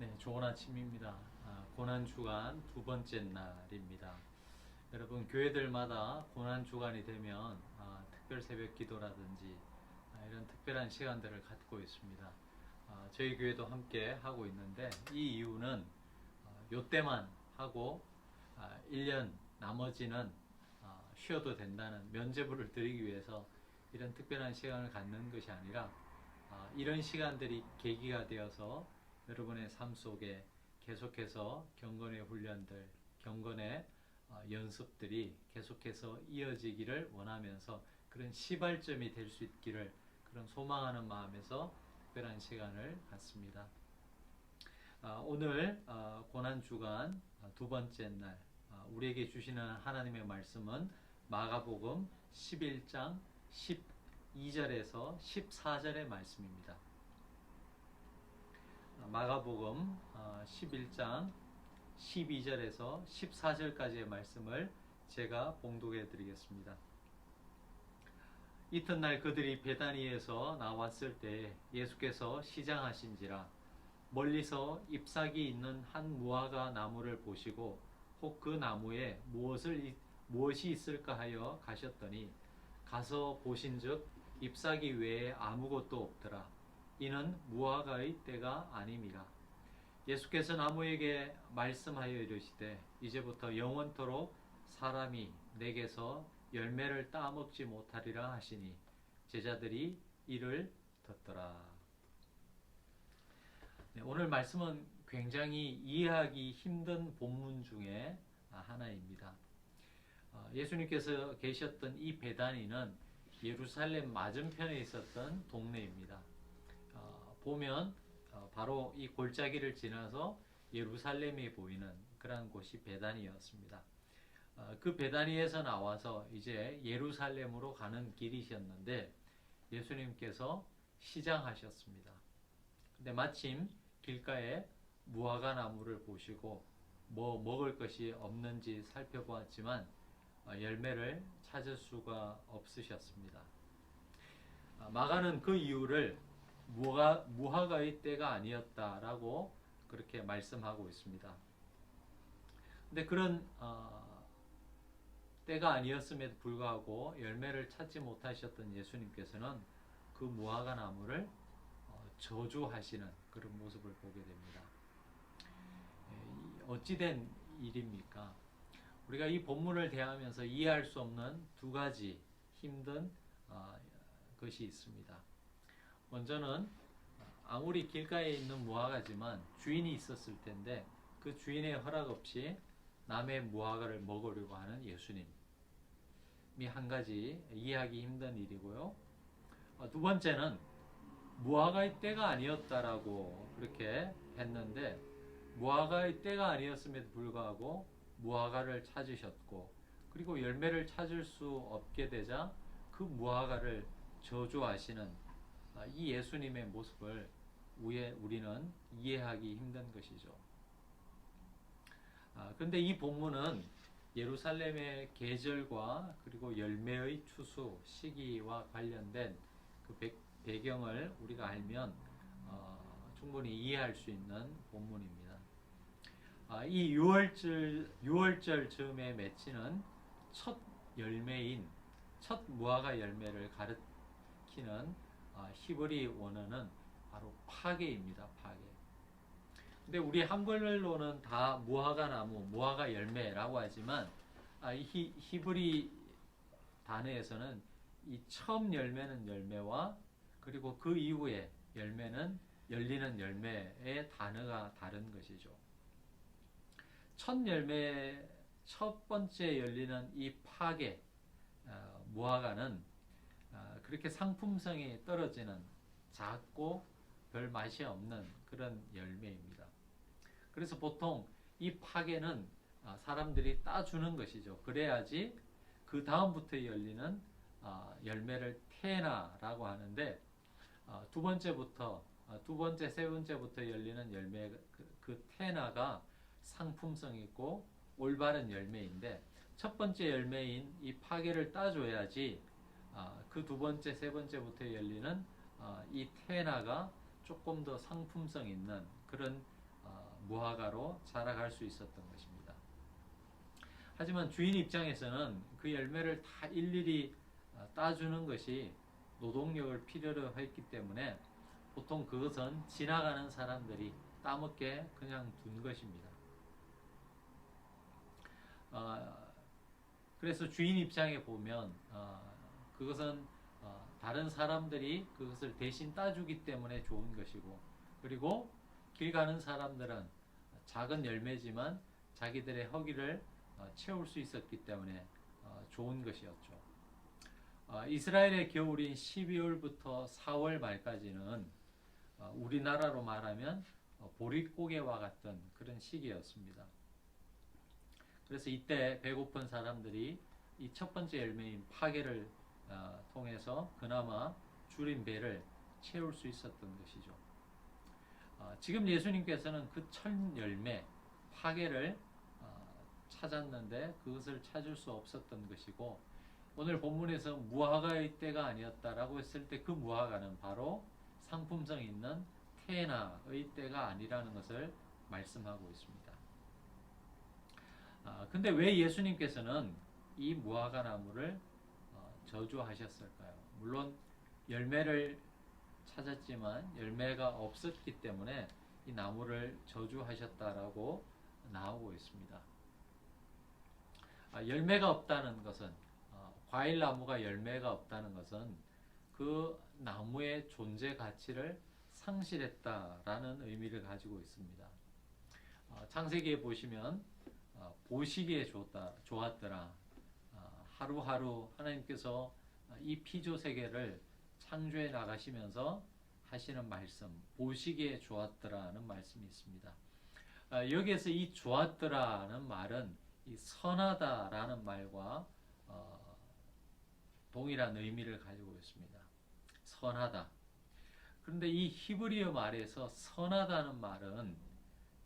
네, 좋은 아침입니다. 고난주간 두 번째 날입니다. 여러분, 교회들마다 고난주간이 되면 특별 새벽 기도라든지 이런 특별한 시간들을 갖고 있습니다. 저희 교회도 함께 하고 있는데 이 이유는 요때만 하고 1년 나머지는 쉬어도 된다는 면죄부를 드리기 위해서 이런 특별한 시간을 갖는 것이 아니라 이런 시간들이 계기가 되어서 여러분의 삶 속에 계속해서 경건의 훈련들, 경건의 연습들이 계속해서 이어지기를 원하면서 그런 시발점이 될 수 있기를 그런 소망하는 마음에서 특별한 시간을 갖습니다. 오늘 고난주간 두 번째 날 우리에게 주시는 하나님의 말씀은 마가복음 11장 12절에서 14절의 말씀입니다. 마가복음 11장 12절에서 14절까지의 말씀을 제가 봉독해 드리겠습니다. 이튿날 그들이 베다니에서 나왔을 때 예수께서 시장하신지라 멀리서 잎사귀 있는 한 무화과 나무를 보시고 혹 그 나무에 무엇이 있을까 하여 가셨더니 가서 보신즉 잎사귀 외에 아무것도 없더라. 이는 무화과의 때가 아님이라. 예수께서 나무에게 말씀하여 이르시되 이제부터 영원토록 사람이 내게서 열매를 따먹지 못하리라 하시니 제자들이 이를 듣더라. 네, 오늘 말씀은 굉장히 이해하기 힘든 본문 중에 하나입니다. 예수님께서 계셨던 이 베다니는 예루살렘 맞은편에 있었던 동네입니다. 보면 바로 이 골짜기를 지나서 예루살렘이 보이는 그러한 곳이 베다니였습니다. 그 베다니에서 나와서 이제 예루살렘으로 가는 길이셨는데 예수님께서 시장하셨습니다. 근데 마침 길가에 무화과 나무를 보시고 뭐 먹을 것이 없는지 살펴보았지만 열매를 찾을 수가 없으셨습니다. 마가는 그 이유를 무화과의 때가 아니었다라고 그렇게 말씀하고 있습니다. 근데 그런 때가 아니었음에도 불구하고 열매를 찾지 못하셨던 예수님께서는 그 무화과 나무를 저주하시는 그런 모습을 보게 됩니다. 어찌된 일입니까? 우리가 이 본문을 대하면서 이해할 수 없는 두 가지 힘든 것이 있습니다. 먼저는 아무리 길가에 있는 무화과지만 주인이 있었을 텐데 그 주인의 허락 없이 남의 무화과를 먹으려고 하는 예수님이 한 가지 이해하기 힘든 일이고요. 두 번째는 무화과의 때가 아니었다라고 그렇게 했는데 무화과의 때가 아니었음에도 불구하고 무화과를 찾으셨고 그리고 열매를 찾을 수 없게 되자 그 무화과를 저주하시는 이 예수님의 모습을 우리는 이해하기 힘든 것이죠. 그런데 이 본문은 예루살렘의 계절과 그리고 열매의 추수 시기와 관련된 그 배경을 우리가 알면 충분히 이해할 수 있는 본문입니다. 이 6월절 즈음에 맺히는 첫 열매인 첫 무화과 열매를 가리키는 히브리 원어는 바로 파게입니다. 파게. 근데 우리 한글로는 다 무화과 나무, 무화과 열매라고 하지만 이 히브리 단어에서는 이 처음 열매는 열매와 그리고 그 이후에 열매는 열리는 열매의 단어가 다른 것이죠. 첫 번째 열리는 이 파게 무화과는 그렇게 상품성이 떨어지는 작고 별 맛이 없는 그런 열매입니다. 그래서 보통 이 파게는 사람들이 따주는 것이죠. 그래야지 그 다음부터 열리는 열매를 테나라고 하는데 두 번째, 세 번째부터 열리는 열매 그 테나가 상품성 있고 올바른 열매인데 첫 번째 열매인 이 파게를 따줘야지 그 두 번째, 세 번째부터 열리는 이 테나가 조금 더 상품성 있는 그런 무화과로 자라갈 수 있었던 것입니다. 하지만 주인 입장에서는 그 열매를 다 일일이 따주는 것이 노동력을 필요로 했기 때문에 보통 그것은 지나가는 사람들이 따먹게 그냥 둔 것입니다. 그래서 주인 입장에 보면 그것은 다른 사람들이 그것을 대신 따주기 때문에 좋은 것이고, 그리고 길 가는 사람들은 작은 열매지만 자기들의 허기를 채울 수 있었기 때문에 좋은 것이었죠. 이스라엘의 겨울인 12월부터 4월 말까지는 우리나라로 말하면 보릿고개와 같은 그런 시기였습니다. 그래서 이때 배고픈 사람들이 이 첫 번째 열매인 파게를 통해서 그나마 줄인 배를 채울 수 있었던 것이죠. 지금 예수님께서는 그 첫 열매 파게를 찾았는데 그것을 찾을 수 없었던 것이고, 오늘 본문에서 무화과의 때가 아니었다라고 했을 때 그 무화과는 바로 상품성 있는 테나의 때가 아니라는 것을 말씀하고 있습니다. 근데 왜 예수님께서는 이 무화과 나무를 저주하셨을까요? 물론 열매를 찾았지만 열매가 없었기 때문에 이 나무를 저주하셨다라고 나오고 있습니다. 열매가 없다는 것은, 과일 나무가 열매가 없다는 것은 그 나무의 존재 가치를 상실했다라는 의미를 가지고 있습니다. 창세기에 보시면 보시기에 좋았더라. 하루하루 하나님께서 이 피조 세계를 창조해 나가시면서 하시는 말씀, 보시기에 좋았더라는 말씀이 있습니다. 여기에서 이 좋았더라는 말은 이 선하다라는 말과 동일한 의미를 가지고 있습니다. 선하다. 그런데 이 히브리어 말에서 선하다는 말은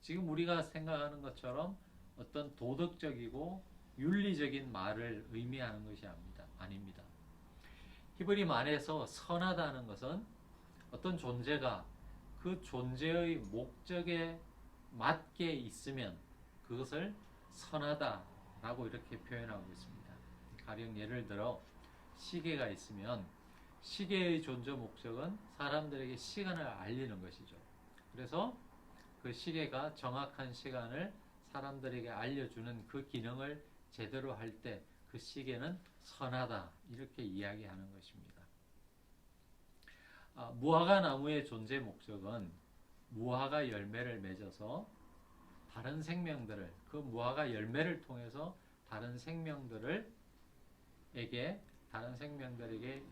지금 우리가 생각하는 것처럼 어떤 도덕적이고 윤리적인 말을 의미하는 것이 아닙니다. 히브리 말에서 선하다는 것은 어떤 존재가 그 존재의 목적에 맞게 있으면 그것을 선하다라고 이렇게 표현하고 있습니다. 가령 예를 들어 시계가 있으면 시계의 존재 목적은 사람들에게 시간을 알리는 것이죠. 그래서 그 시계가 정확한 시간을 사람들에게 알려주는 그 기능을 제대로 할 때 그 시계는 선하다 이렇게 이야기하는 것입니다. 무화과 나무의 존재 목적은 무화과 열매를 맺어서 다른 생명들을, 그 무화과 열매를 통해서 다른 생명들에게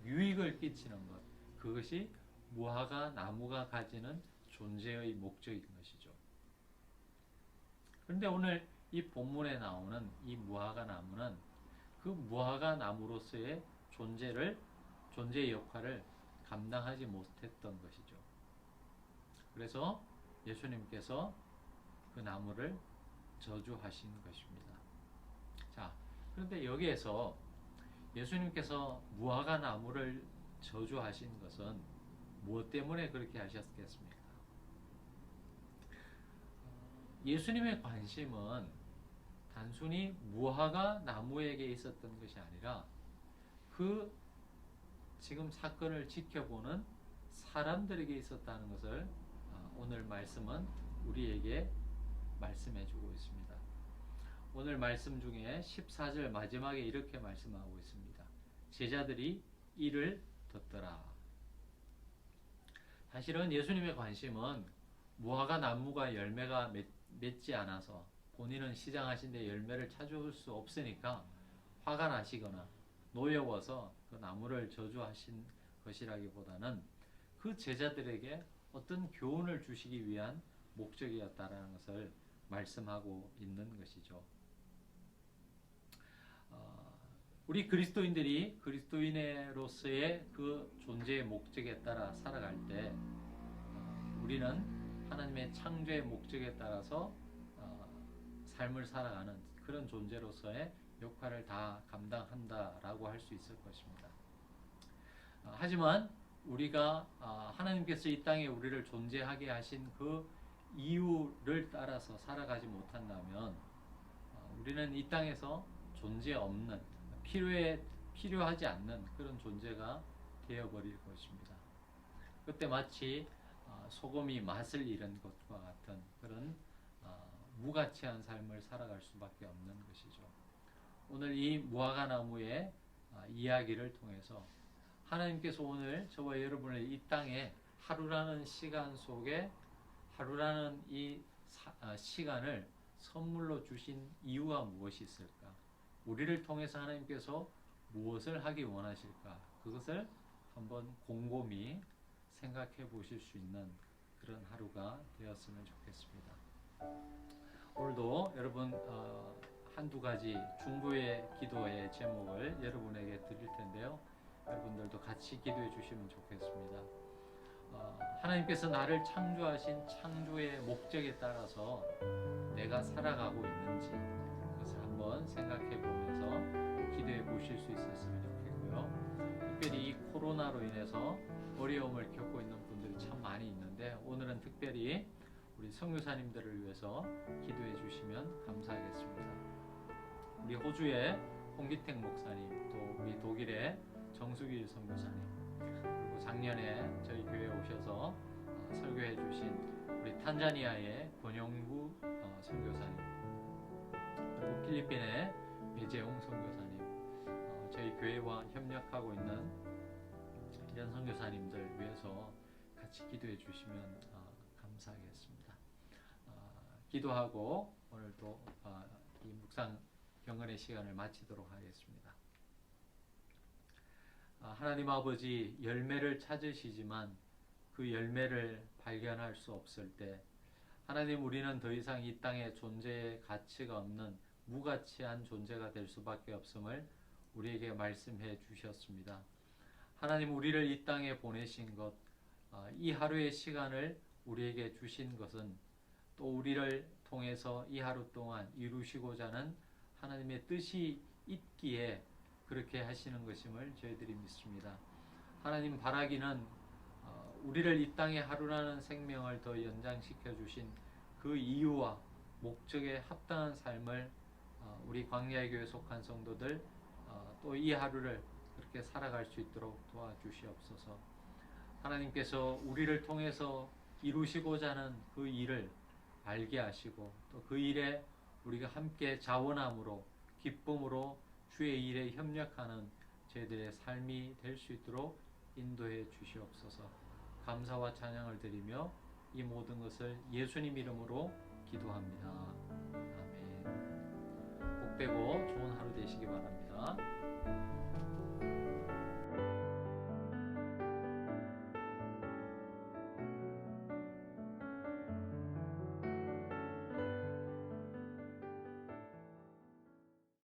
유익을 끼치는 것, 그것이 무화과 나무가 가지는 존재의 목적인 것이죠. 그런데 오늘 이 본문에 나오는 이 무화과 나무는 그 무화과 나무로서의 존재의 역할을 감당하지 못했던 것이죠. 그래서 예수님께서 그 나무를 저주하신 것입니다. 자, 그런데 여기에서 예수님께서 무화과 나무를 저주하신 것은 무엇 때문에 그렇게 하셨겠습니까? 예수님의 관심은 단순히 무화과 나무에게 있었던 것이 아니라 그 지금 사건을 지켜보는 사람들에게 있었다는 것을 오늘 말씀은 우리에게 말씀해 주고 있습니다. 오늘 말씀 중에 14절 마지막에 이렇게 말씀하고 있습니다. 제자들이 이를 듣더라. 사실은 예수님의 관심은 무화과 나무가 열매가 맺지 않아서 본인은 시장하신데 열매를 찾을 수 없으니까 화가 나시거나 노여워서 그 나무를 저주하신 것이라기보다는 그 제자들에게 어떤 교훈을 주시기 위한 목적이었다라는 것을 말씀하고 있는 것이죠. 우리 그리스도인들이 그리스도인으로서의 그 존재의 목적에 따라 살아갈 때 우리는 하나님의 창조의 목적에 따라서 삶을 살아가는 그런 존재로서의 역할을 다 감당한다라고 할 수 있을 것입니다. 하지만 우리가 하나님께서 이 땅에 우리를 존재하게 하신 그 이유를 따라서 살아가지 못한다면 우리는 이 땅에서 존재 없는, 필요하지 않는 그런 존재가 되어버릴 것입니다. 그때 마치 소금이 맛을 잃은 것과 같은 그런 무가치한 삶을 살아갈 수밖에 없는 것이죠. 오늘 이 무화과 나무의 이야기를 통해서 하나님께서 오늘 저와 여러분을 이 땅에 하루라는 시간 속에 하루라는 이 시간을 선물로 주신 이유가 무엇이 있을까? 우리를 통해서 하나님께서 무엇을 하기 원하실까? 그것을 한번 곰곰이 생각해 보실 수 있는 그런 하루가 되었으면 좋겠습니다. 오늘도 여러분 한두 가지 중보의 기도의 제목을 여러분에게 드릴 텐데요. 여러분들도 같이 기도해 주시면 좋겠습니다. 하나님께서 나를 창조하신 창조의 목적에 따라서 내가 살아가고 있는지 그것을 한번 생각해 보면서 기도해 보실 수 있었으면 좋겠고요. 특별히 이 코로나로 인해서 어려움을 겪고 있는 분들이 참 많이 있는데 오늘은 특별히 우리 선교사님들을 위해서 기도해 주시면 감사하겠습니다. 우리 호주의 홍기택 목사님, 또 우리 독일의 정수길 선교사님, 그리고 작년에 저희 교회에 오셔서 설교해 주신 우리 탄자니아의 권영구 선교사님, 그리고 필리핀의 배재홍 선교사님, 저희 교회와 협력하고 있는 이런 선교사님들 위해서 같이 기도해 주시면 감사하겠습니다. 기도하고 오늘도 이 묵상 경건의 시간을 마치도록 하겠습니다. 하나님 아버지, 열매를 찾으시지만 그 열매를 발견할 수 없을 때 하나님, 우리는 더 이상 이 땅에 존재의 가치가 없는 무가치한 존재가 될 수밖에 없음을 우리에게 말씀해 주셨습니다. 하나님, 우리를 이 땅에 보내신 것, 이 하루의 시간을 우리에게 주신 것은 또 우리를 통해서 이 하루 동안 이루시고자 하는 하나님의 뜻이 있기에 그렇게 하시는 것임을 저희들이 믿습니다. 하나님, 바라기는 우리를 이 땅에 하루라는 생명을 더 연장시켜 주신 그 이유와 목적에 합당한 삶을 우리 광야의 교회 속한 성도들 또 이 하루를 그렇게 살아갈 수 있도록 도와주시옵소서. 하나님께서 우리를 통해서 이루시고자 하는 그 일을 알게 하시고 또 그 일에 우리가 함께 자원함으로 기쁨으로 주의 일에 협력하는 저희들의 삶이 될 수 있도록 인도해 주시옵소서. 감사와 찬양을 드리며 이 모든 것을 예수님 이름으로 기도합니다. 아멘. 복되고 좋은 하루 되시기 바랍니다.